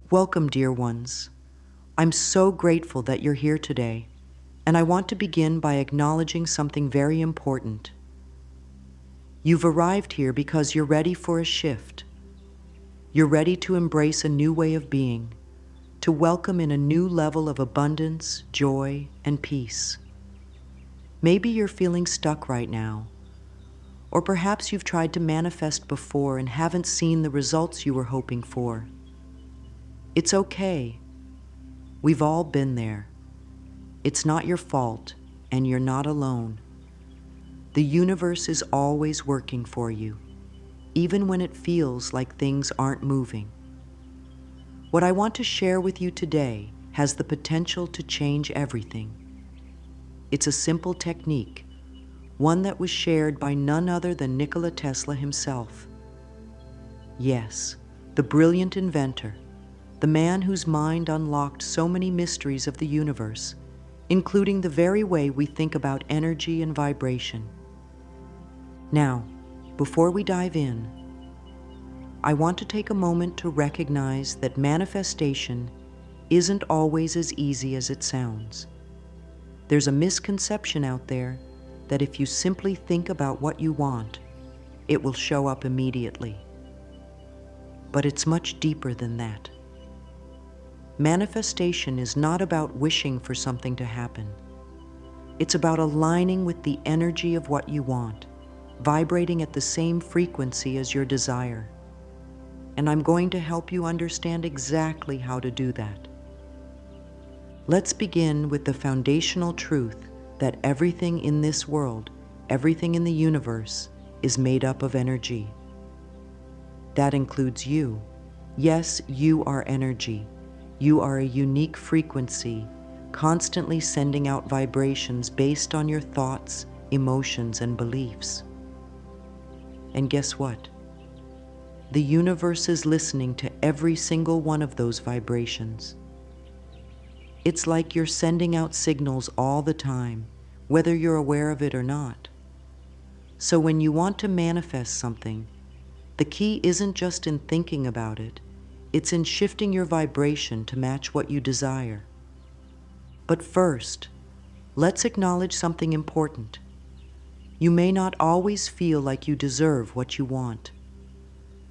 Welcome, dear ones. I'm so grateful that you're here today, and I want to begin by acknowledging something very important. You've arrived here because you're ready for a shift. You're ready to embrace a new way of being, to welcome in a new level of abundance, joy, and peace. Maybe you're feeling stuck right now, or perhaps you've tried to manifest before and haven't seen the results you were hoping for. It's okay. We've all been there. It's not your fault, and you're not alone. The universe is always working for you, even when it feels like things aren't moving. What I want to share with you today has the potential to change everything. It's a simple technique, one that was shared by none other than Nikola Tesla himself. Yes, the brilliant inventor, the man whose mind unlocked so many mysteries of the universe, including the very way we think about energy and vibration. Now, before we dive in, I want to take a moment to recognize that manifestation isn't always as easy as it sounds. There's a misconception out there that if you simply think about what you want, it will show up immediately. But it's much deeper than that. Manifestation is not about wishing for something to happen. It's about aligning with the energy of what you want, vibrating at the same frequency as your desire. And I'm going to help you understand exactly how to do that. Let's begin with the foundational truth that everything in this world, everything in the universe, is made up of energy. That includes you. Yes, you are energy. You are a unique frequency, constantly sending out vibrations based on your thoughts, emotions, and beliefs. And guess what? The universe is listening to every single one of those vibrations. It's like you're sending out signals all the time, whether you're aware of it or not. So when you want to manifest something, the key isn't just in thinking about it, it's in shifting your vibration to match what you desire. But first, let's acknowledge something important. You may not always feel like you deserve what you want.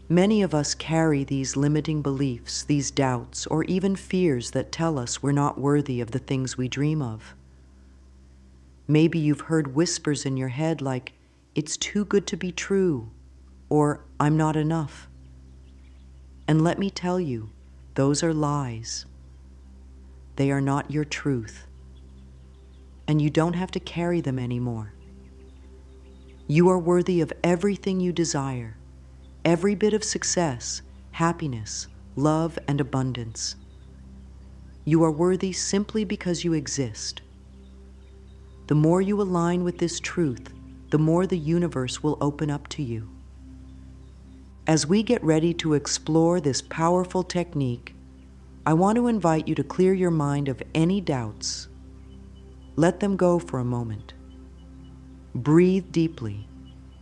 Many of us carry these limiting beliefs, these doubts, or even fears that tell us we're not worthy of the things we dream of. Maybe you've heard whispers in your head like, "It's too good to be true," or "I'm not enough." And let me tell you, those are lies. They are not your truth. And you don't have to carry them anymore. You are worthy of everything you desire, every bit of success, happiness, love, and abundance. You are worthy simply because you exist. The more you align with this truth, the more the universe will open up to you. As we get ready to explore this powerful technique, I want to invite you to clear your mind of any doubts. Let them go for a moment. Breathe deeply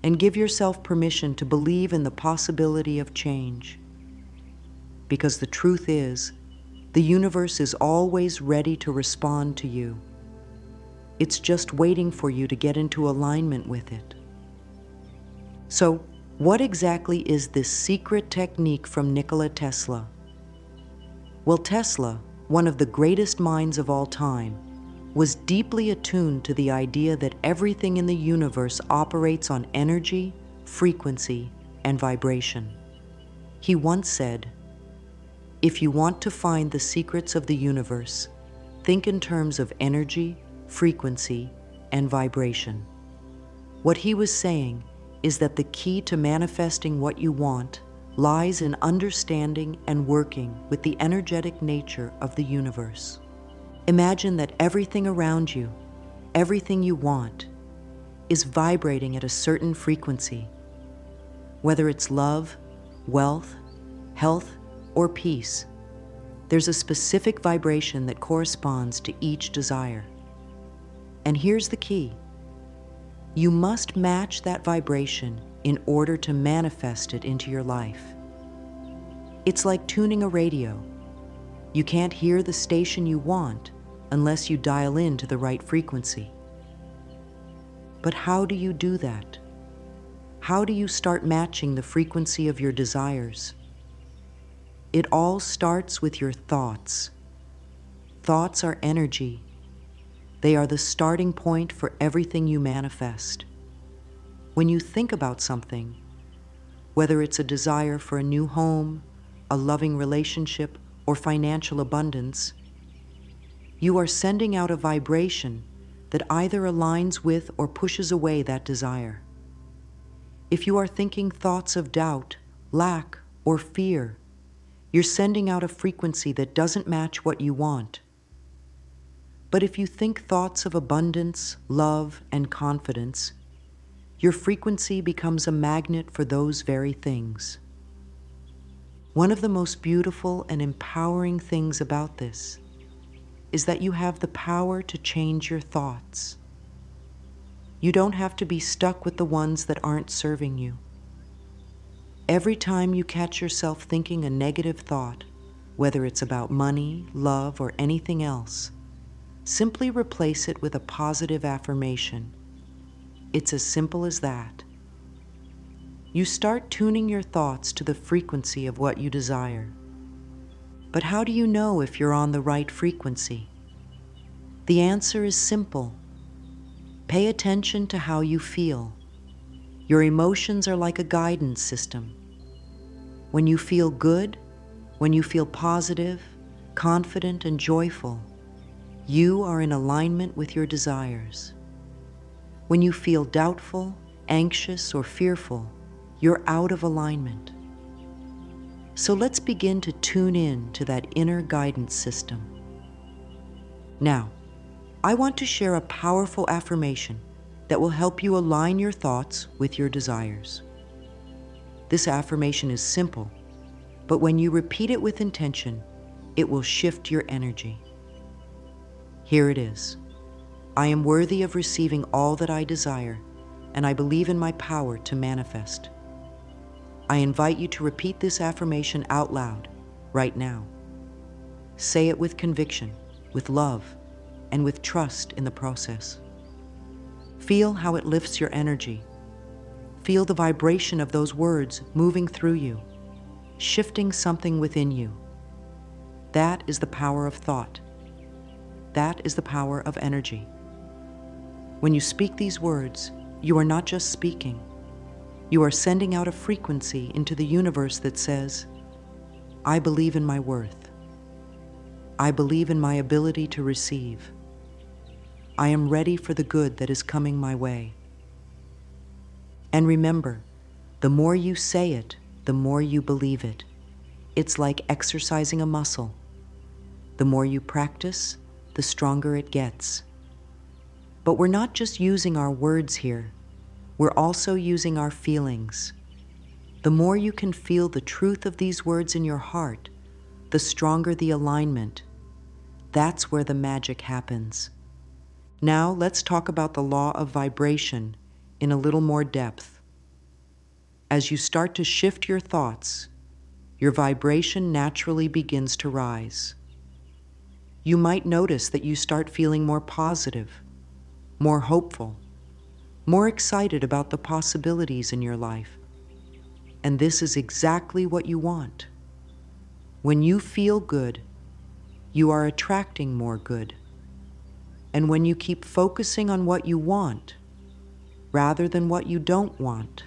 and give yourself permission to believe in the possibility of change. Because the truth is, the universe is always ready to respond to you. It's just waiting for you to get into alignment with it. So, what exactly is this secret technique from Nikola Tesla? Well, Tesla, one of the greatest minds of all time, was deeply attuned to the idea that everything in the universe operates on energy, frequency, and vibration. He once said, "If you want to find the secrets of the universe, think in terms of energy, frequency, and vibration." What he was saying is that the key to manifesting what you want lies in understanding and working with the energetic nature of the universe. Imagine that everything around you, everything you want, is vibrating at a certain frequency. Whether it's love, wealth, health, or peace, there's a specific vibration that corresponds to each desire. And here's the key. You must match that vibration in order to manifest it into your life. It's like tuning a radio. You can't hear the station you want unless you dial into the right frequency. But how do you do that? How do you start matching the frequency of your desires? It all starts with your thoughts. Thoughts are energy. They are the starting point for everything you manifest. When you think about something, whether it's a desire for a new home, a loving relationship, or financial abundance, you are sending out a vibration that either aligns with or pushes away that desire. If you are thinking thoughts of doubt, lack, or fear, you're sending out a frequency that doesn't match what you want. But if you think thoughts of abundance, love, and confidence, your frequency becomes a magnet for those very things. One of the most beautiful and empowering things about this is that you have the power to change your thoughts. You don't have to be stuck with the ones that aren't serving you. Every time you catch yourself thinking a negative thought, whether it's about money, love, or anything else, simply replace it with a positive affirmation. It's as simple as that. You start tuning your thoughts to the frequency of what you desire. But how do you know if you're on the right frequency? The answer is simple. Pay attention to how you feel. Your emotions are like a guidance system. When you feel good, when you feel positive, confident, and joyful, you are in alignment with your desires. When you feel doubtful, anxious, or fearful, you're out of alignment. So let's begin to tune in to that inner guidance system. Now, I want to share a powerful affirmation that will help you align your thoughts with your desires. This affirmation is simple, but when you repeat it with intention, it will shift your energy. Here it is. I am worthy of receiving all that I desire, and I believe in my power to manifest. I invite you to repeat this affirmation out loud, right now. Say it with conviction, with love, and with trust in the process. Feel how it lifts your energy. Feel the vibration of those words moving through you, shifting something within you. That is the power of thought. That is the power of energy. When you speak these words, you are not just speaking. You are sending out a frequency into the universe that says, I believe in my worth. I believe in my ability to receive. I am ready for the good that is coming my way. And remember, the more you say it, the more you believe it. It's like exercising a muscle. The more you practice, the stronger it gets. But we're not just using our words here. We're also using our feelings. The more you can feel the truth of these words in your heart, the stronger the alignment. That's where the magic happens. Now let's talk about the law of vibration in a little more depth. As you start to shift your thoughts, your vibration naturally begins to rise. You might notice that you start feeling more positive, more hopeful, more excited about the possibilities in your life. And this is exactly what you want. When you feel good, you are attracting more good. And when you keep focusing on what you want, rather than what you don't want,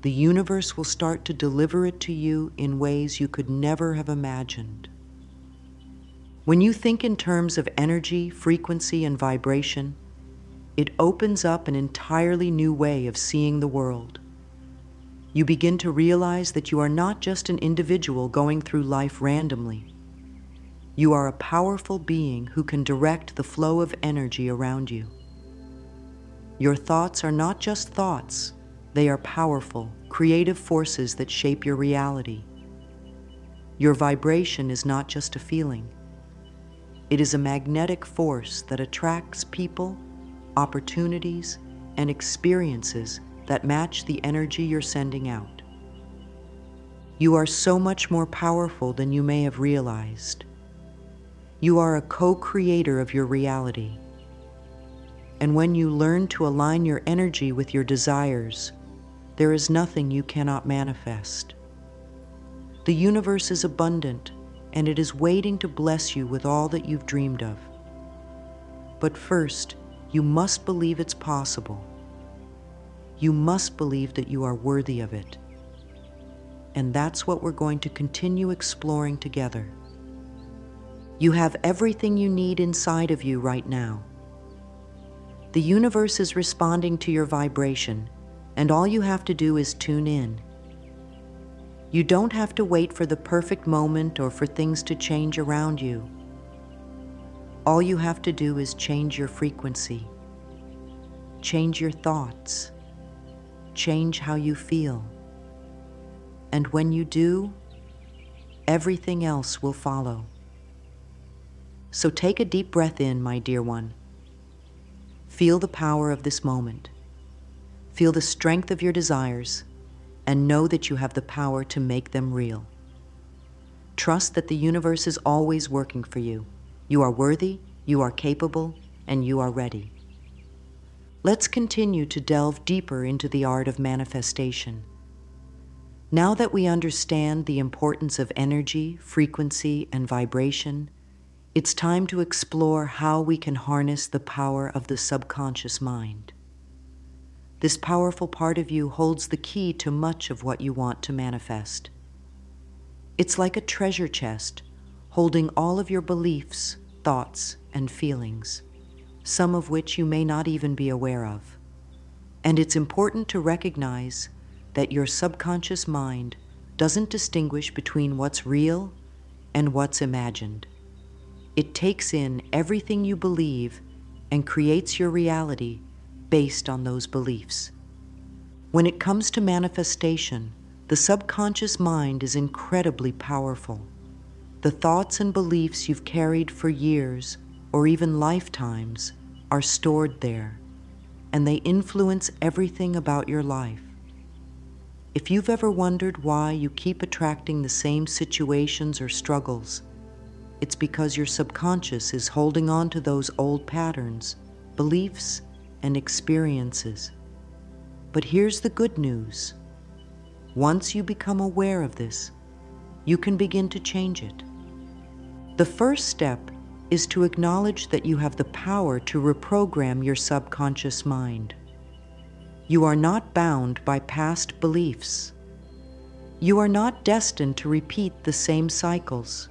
the universe will start to deliver it to you in ways you could never have imagined. When you think in terms of energy, frequency, and vibration, it opens up an entirely new way of seeing the world. You begin to realize that you are not just an individual going through life randomly. You are a powerful being who can direct the flow of energy around you. Your thoughts are not just thoughts, they are powerful, creative forces that shape your reality. Your vibration is not just a feeling. It is a magnetic force that attracts people, opportunities, and experiences that match the energy you're sending out. You are so much more powerful than you may have realized. You are a co-creator of your reality. And when you learn to align your energy with your desires, there is nothing you cannot manifest. The universe is abundant, and it is waiting to bless you with all that you've dreamed of. But first, you must believe it's possible. You must believe that you are worthy of it. And that's what we're going to continue exploring together. You have everything you need inside of you right now. The universe is responding to your vibration, and all you have to do is tune in. You don't have to wait for the perfect moment or for things to change around you. All you have to do is change your frequency, change your thoughts, change how you feel. And when you do, everything else will follow. So take a deep breath in, my dear one. Feel the power of this moment. Feel the strength of your desires, and know that you have the power to make them real. Trust that the universe is always working for you. You are worthy, you are capable, and you are ready. Let's continue to delve deeper into the art of manifestation. Now that we understand the importance of energy, frequency, and vibration, it's time to explore how we can harness the power of the subconscious mind. This powerful part of you holds the key to much of what you want to manifest. It's like a treasure chest, holding all of your beliefs, thoughts, and feelings, some of which you may not even be aware of. And it's important to recognize that your subconscious mind doesn't distinguish between what's real and what's imagined. It takes in everything you believe and creates your reality based on those beliefs. When it comes to manifestation, the subconscious mind is incredibly powerful. The thoughts and beliefs you've carried for years or even lifetimes are stored there, and they influence everything about your life. If you've ever wondered why you keep attracting the same situations or struggles, it's because your subconscious is holding on to those old patterns, beliefs, and experiences. But here's the good news. Once you become aware of this, you can begin to change it. The first step is to acknowledge that you have the power to reprogram your subconscious mind. You are not bound by past beliefs. You are not destined to repeat the same cycles.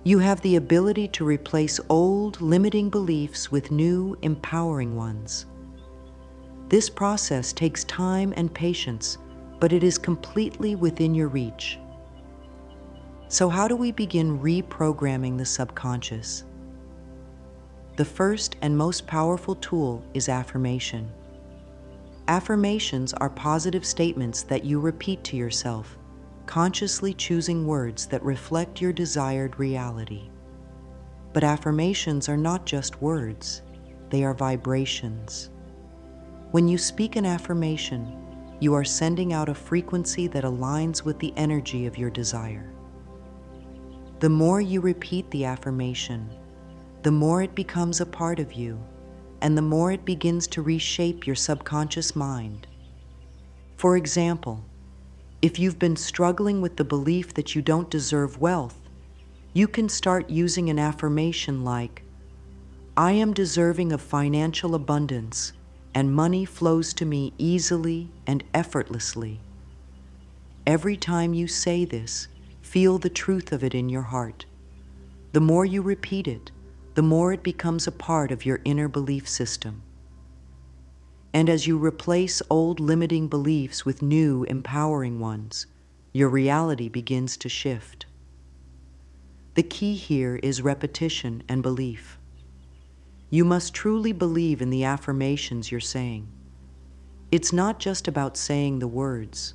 You have the ability to replace old, limiting beliefs with new, empowering ones. This process takes time and patience, but it is completely within your reach. So how do we begin reprogramming the subconscious? The first and most powerful tool is affirmation. Affirmations are positive statements that you repeat to yourself, consciously choosing words that reflect your desired reality. But affirmations are not just words, they are vibrations. When you speak an affirmation, you are sending out a frequency that aligns with the energy of your desire. The more you repeat the affirmation, the more it becomes a part of you, and the more it begins to reshape your subconscious mind. For example, if you've been struggling with the belief that you don't deserve wealth, you can start using an affirmation like, "I am deserving of financial abundance, and money flows to me easily and effortlessly." Every time you say this, feel the truth of it in your heart. The more you repeat it, the more it becomes a part of your inner belief system. And as you replace old limiting beliefs with new empowering ones, your reality begins to shift. The key here is repetition and belief. You must truly believe in the affirmations you're saying. It's not just about saying the words,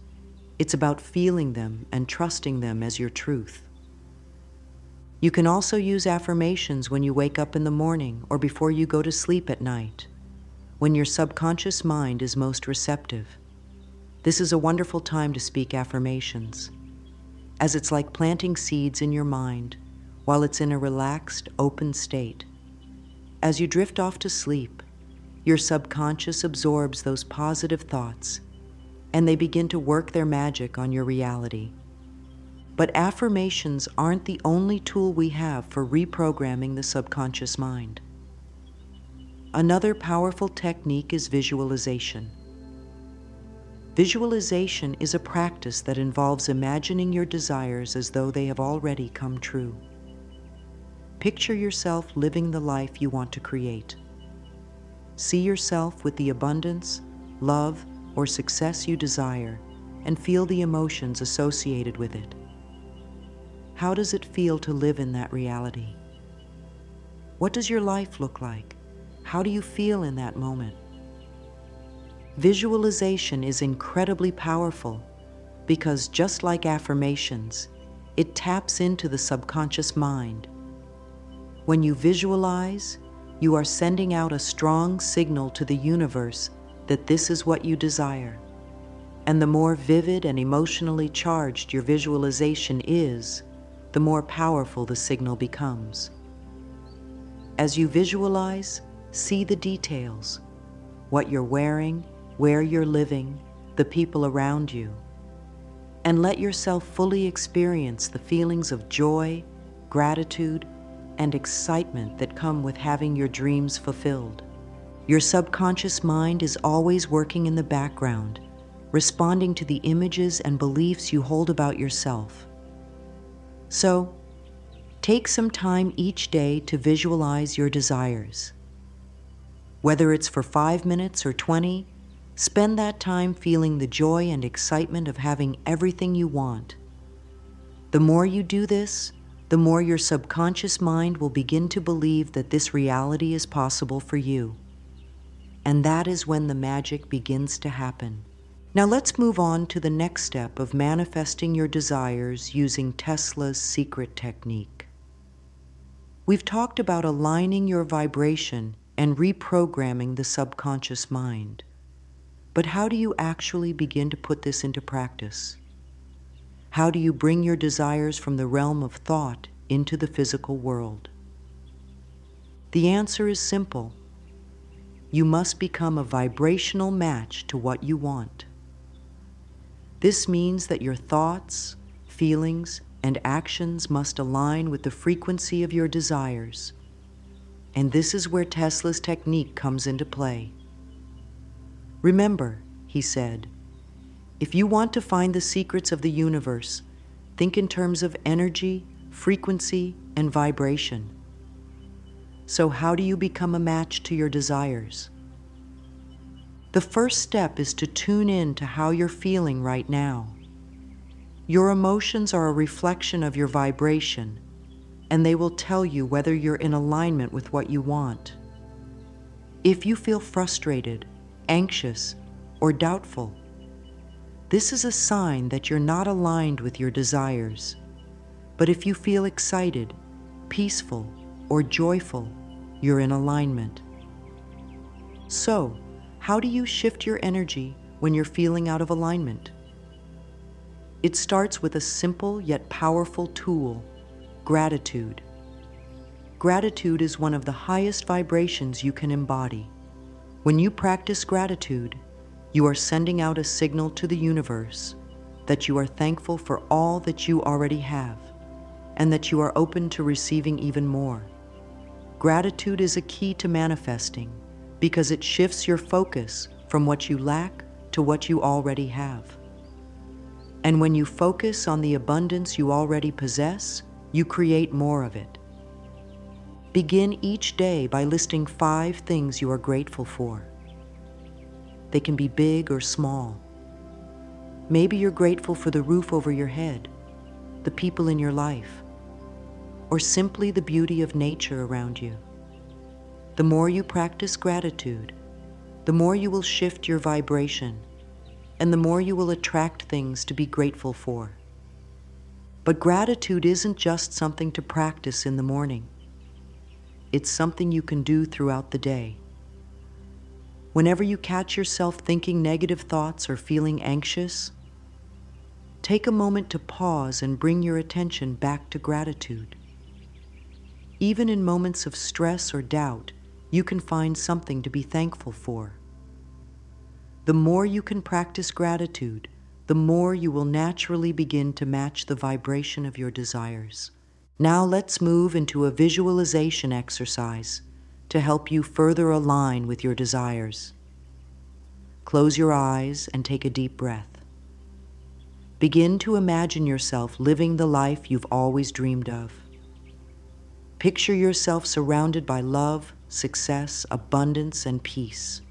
it's about feeling them and trusting them as your truth. You can also use affirmations when you wake up in the morning or before you go to sleep at night, when your subconscious mind is most receptive. This is a wonderful time to speak affirmations, as it's like planting seeds in your mind while it's in a relaxed, open state. As you drift off to sleep, your subconscious absorbs those positive thoughts, and they begin to work their magic on your reality. But affirmations aren't the only tool we have for reprogramming the subconscious mind. Another powerful technique is visualization. Visualization is a practice that involves imagining your desires as though they have already come true. Picture yourself living the life you want to create. See yourself with the abundance, love, or success you desire, and feel the emotions associated with it. How does it feel to live in that reality? What does your life look like? How do you feel in that moment? Visualization is incredibly powerful because, just like affirmations, it taps into the subconscious mind. When you visualize, you are sending out a strong signal to the universe that this is what you desire. And the more vivid and emotionally charged your visualization is, the more powerful the signal becomes. As you visualize, see the details: what you're wearing, where you're living, the people around you, and let yourself fully experience the feelings of joy, gratitude, and excitement that come with having your dreams fulfilled. Your subconscious mind is always working in the background, responding to the images and beliefs you hold about yourself. So, take some time each day to visualize your desires. Whether it's for 5 minutes or 20, spend that time feeling the joy and excitement of having everything you want. The more you do this, the more your subconscious mind will begin to believe that this reality is possible for you. And that is when the magic begins to happen. Now let's move on to the next step of manifesting your desires using Tesla's secret technique. We've talked about aligning your vibration and reprogramming the subconscious mind. But how do you actually begin to put this into practice? How do you bring your desires from the realm of thought into the physical world? The answer is simple. You must become a vibrational match to what you want. This means that your thoughts, feelings, and actions must align with the frequency of your desires. And this is where Tesla's technique comes into play. Remember, he said, if you want to find the secrets of the universe, think in terms of energy, frequency, and vibration. So how do you become a match to your desires? The first step is to tune in to how you're feeling right now. Your emotions are a reflection of your vibration, and they will tell you whether you're in alignment with what you want. If you feel frustrated, anxious, or doubtful, this is a sign that you're not aligned with your desires. But if you feel excited, peaceful, or joyful, you're in alignment. So, how do you shift your energy when you're feeling out of alignment? It starts with a simple yet powerful tool: gratitude. Gratitude is one of the highest vibrations you can embody. When you practice gratitude, you are sending out a signal to the universe that you are thankful for all that you already have, and that you are open to receiving even more. Gratitude is a key to manifesting because it shifts your focus from what you lack to what you already have. And when you focus on the abundance you already possess, you create more of it. Begin each day by listing 5 things you are grateful for. They can be big or small. Maybe you're grateful for the roof over your head, the people in your life, or simply the beauty of nature around you. The more you practice gratitude, the more you will shift your vibration, and the more you will attract things to be grateful for. But gratitude isn't just something to practice in the morning. It's something you can do throughout the day. Whenever you catch yourself thinking negative thoughts or feeling anxious, take a moment to pause and bring your attention back to gratitude. Even in moments of stress or doubt, you can find something to be thankful for. The more you can practice gratitude, the more you will naturally begin to match the vibration of your desires. Now let's move into a visualization exercise to help you further align with your desires. Close your eyes and take a deep breath. Begin to imagine yourself living the life you've always dreamed of. Picture yourself surrounded by love, success, abundance, and peace.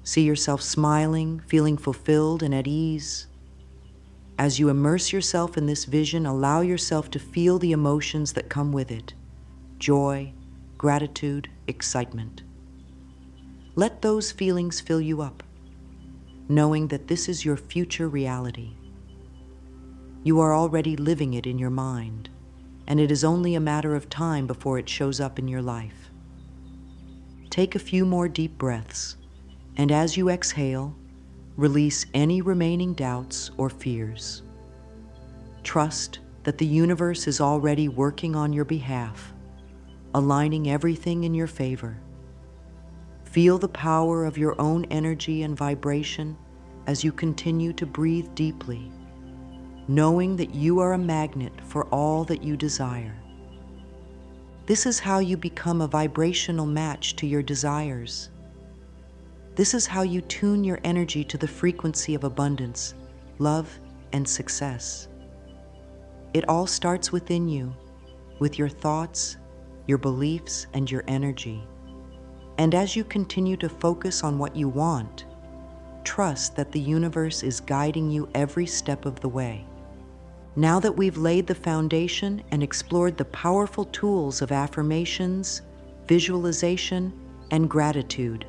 See yourself smiling, feeling fulfilled and at ease. As you immerse yourself in this vision, allow yourself to feel the emotions that come with it: joy, gratitude, excitement. Let those feelings fill you up, knowing that this is your future reality. You are already living it in your mind, and it is only a matter of time before it shows up in your life. Take a few more deep breaths, and as you exhale, release any remaining doubts or fears. Trust that the universe is already working on your behalf, aligning everything in your favor. Feel the power of your own energy and vibration as you continue to breathe deeply, knowing that you are a magnet for all that you desire. This is how you become a vibrational match to your desires. This is how you tune your energy to the frequency of abundance, love, and success. It all starts within you, with your thoughts, your beliefs, and your energy. And as you continue to focus on what you want, trust that the universe is guiding you every step of the way. Now that we've laid the foundation and explored the powerful tools of affirmations, visualization, and gratitude,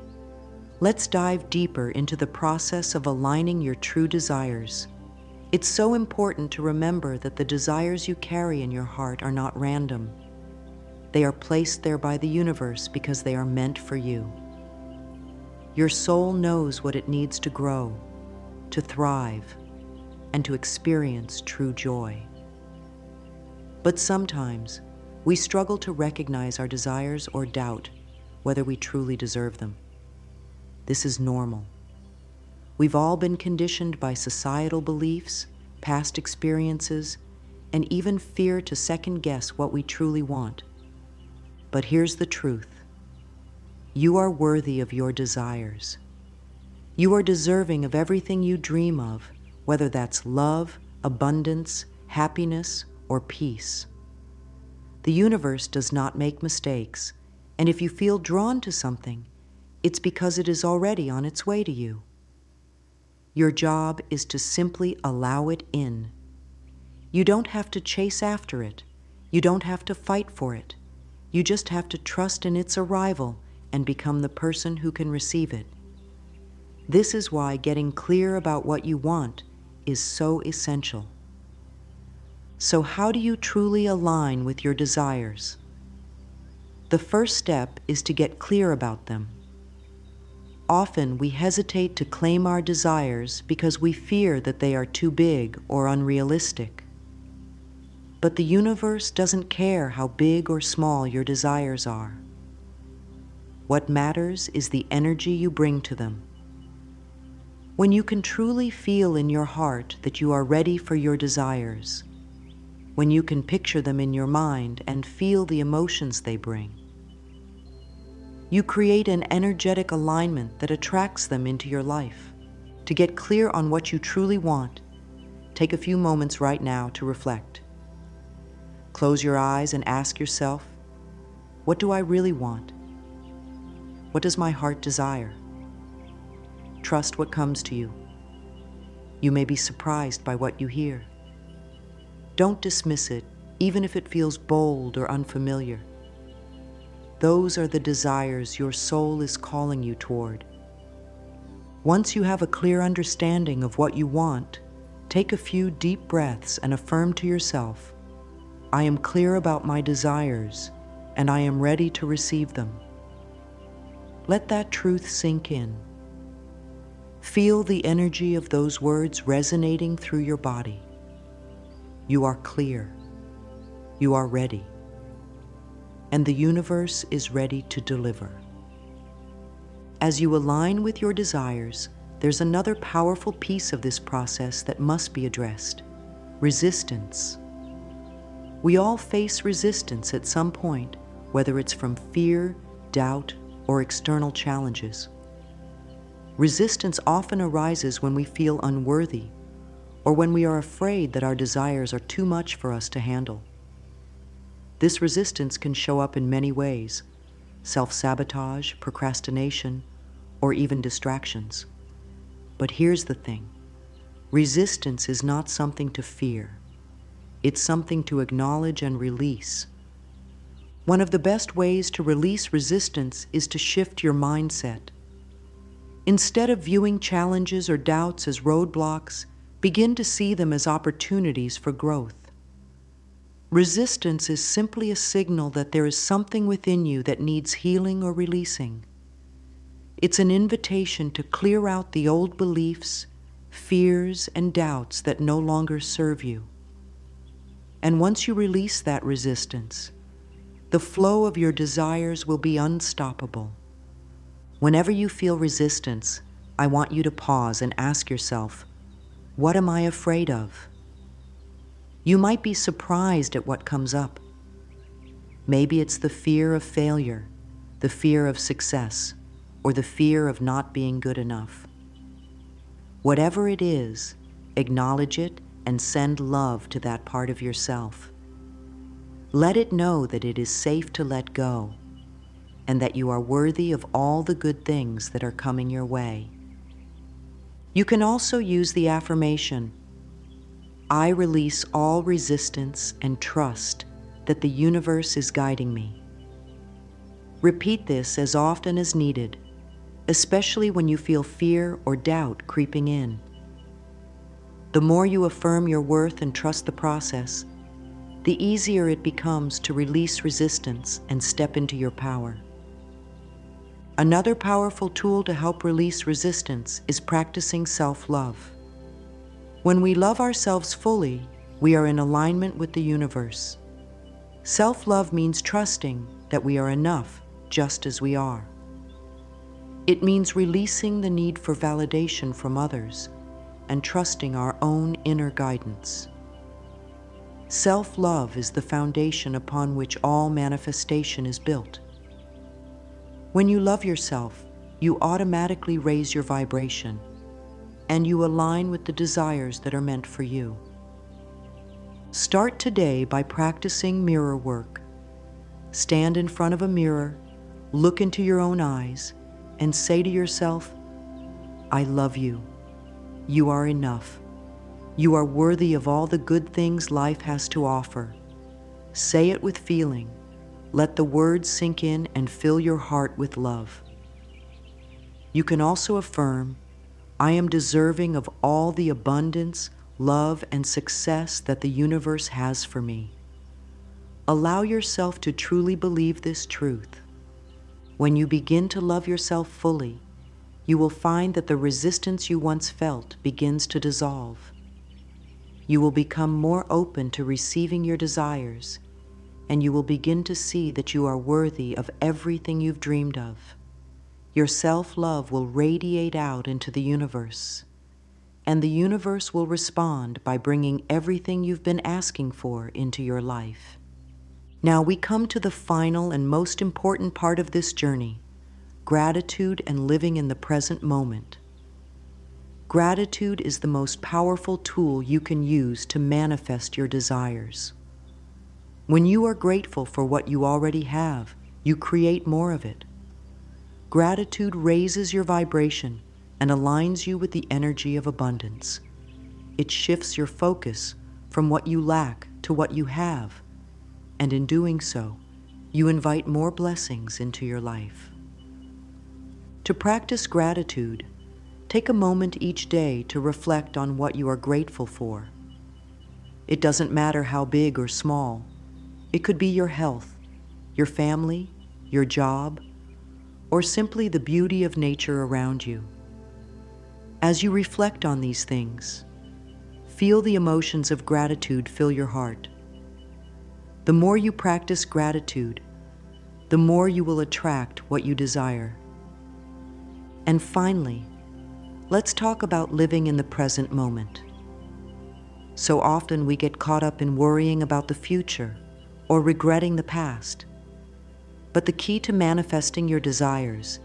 let's dive deeper into the process of aligning your true desires. It's so important to remember that the desires you carry in your heart are not random. They are placed there by the universe because they are meant for you. Your soul knows what it needs to grow, to thrive, and to experience true joy. But sometimes, we struggle to recognize our desires or doubt whether we truly deserve them. This is normal. We've all been conditioned by societal beliefs, past experiences, and even fear to second-guess what we truly want. But here's the truth. You are worthy of your desires. You are deserving of everything you dream of, whether that's love, abundance, happiness, or peace. The universe does not make mistakes, and if you feel drawn to something, it's because it is already on its way to you. Your job is to simply allow it in. You don't have to chase after it. You don't have to fight for it. You just have to trust in its arrival and become the person who can receive it. This is why getting clear about what you want is so essential. So how do you truly align with your desires? The first step is to get clear about them. Often we hesitate to claim our desires because we fear that they are too big or unrealistic. But the universe doesn't care how big or small your desires are. What matters is the energy you bring to them. When you can truly feel in your heart that you are ready for your desires, when you can picture them in your mind and feel the emotions they bring, you create an energetic alignment that attracts them into your life. To get clear on what you truly want, take a few moments right now to reflect. Close your eyes and ask yourself, what do I really want? What does my heart desire? Trust what comes to you. You may be surprised by what you hear. Don't dismiss it, even if it feels bold or unfamiliar. Those are the desires your soul is calling you toward. Once you have a clear understanding of what you want, take a few deep breaths and affirm to yourself, I am clear about my desires, and I am ready to receive them. Let that truth sink in. Feel the energy of those words resonating through your body. You are clear. You are ready. and the universe is ready to deliver. As you align with your desires, there's another powerful piece of this process that must be addressed: resistance. We all face resistance at some point, whether it's from fear, doubt, or external challenges. Resistance often arises when we feel unworthy, or when we are afraid that our desires are too much for us to handle. This resistance can show up in many ways: self-sabotage, procrastination, or even distractions. But here's the thing: resistance is not something to fear. It's something to acknowledge and release. One of the best ways to release resistance is to shift your mindset. Instead of viewing challenges or doubts as roadblocks, begin to see them as opportunities for growth. Resistance is simply a signal that there is something within you that needs healing or releasing. It's an invitation to clear out the old beliefs, fears, and doubts that no longer serve you. And once you release that resistance, the flow of your desires will be unstoppable. Whenever you feel resistance, I want you to pause and ask yourself, what am I afraid of? You might be surprised at what comes up. Maybe it's the fear of failure, the fear of success, or the fear of not being good enough. Whatever it is, acknowledge it and send love to that part of yourself. Let it know that it is safe to let go, and that you are worthy of all the good things that are coming your way. You can also use the affirmation, I release all resistance and trust that the universe is guiding me. Repeat this as often as needed, especially when you feel fear or doubt creeping in. The more you affirm your worth and trust the process, the easier it becomes to release resistance and step into your power. Another powerful tool to help release resistance is practicing self-love. When we love ourselves fully, we are in alignment with the universe. Self-love means trusting that we are enough just as we are. It means releasing the need for validation from others and trusting our own inner guidance. Self-love is the foundation upon which all manifestation is built. When you love yourself, you automatically raise your vibration, and you align with the desires that are meant for you. Start today by practicing mirror work. Stand in front of a mirror, look into your own eyes, and say to yourself, I love you. You are enough. You are worthy of all the good things life has to offer. Say it with feeling. Let the words sink in and fill your heart with love. You can also affirm, I am deserving of all the abundance, love, and success that the universe has for me. Allow yourself to truly believe this truth. When you begin to love yourself fully, you will find that the resistance you once felt begins to dissolve. You will become more open to receiving your desires, and you will begin to see that you are worthy of everything you've dreamed of. Your self-love will radiate out into the universe, and the universe will respond by bringing everything you've been asking for into your life. Now we come to the final and most important part of this journey: gratitude and living in the present moment. Gratitude is the most powerful tool you can use to manifest your desires. When you are grateful for what you already have, you create more of it. Gratitude raises your vibration and aligns you with the energy of abundance. It shifts your focus from what you lack to what you have, and in doing so, you invite more blessings into your life. To practice gratitude, take a moment each day to reflect on what you are grateful for. It doesn't matter how big or small. It could be your health, your family, your job, or simply the beauty of nature around you. As you reflect on these things, feel the emotions of gratitude fill your heart. The more you practice gratitude, the more you will attract what you desire. And finally, let's talk about living in the present moment. So often we get caught up in worrying about the future or regretting the past. But the key to manifesting your desires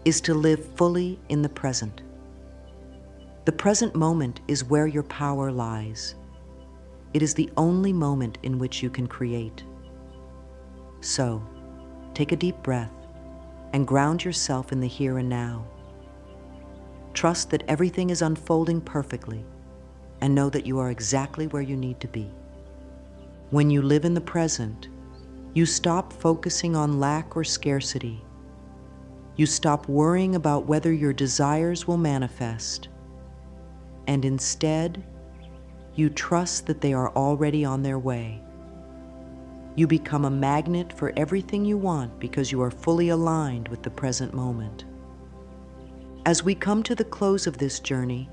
is to live fully in the present. The present moment is where your power lies. It is the only moment in which you can create. So, take a deep breath and ground yourself in the here and now. Trust that everything is unfolding perfectly and know that you are exactly where you need to be. When you live in the present, you stop focusing on lack or scarcity. You stop worrying about whether your desires will manifest, and instead, you trust that they are already on their way. You become a magnet for everything you want because you are fully aligned with the present moment. As we come to the close of this journey,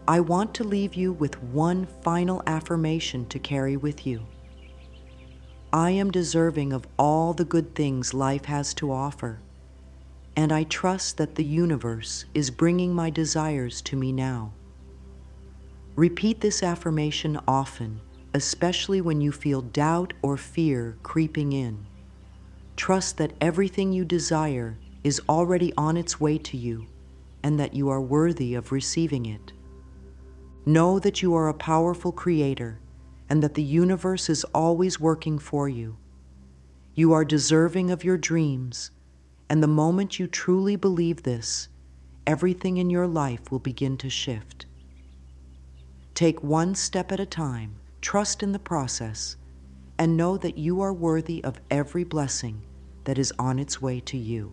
I want to leave you with one final affirmation to carry with you. I am deserving of all the good things life has to offer, and I trust that the universe is bringing my desires to me now. Repeat this affirmation often, especially when you feel doubt or fear creeping in. Trust that everything you desire is already on its way to you and that you are worthy of receiving it. Know that you are a powerful creator and that the universe is always working for you. You are deserving of your dreams, and the moment you truly believe this, everything in your life will begin to shift. Take one step at a time, trust in the process, and know that you are worthy of every blessing that is on its way to you.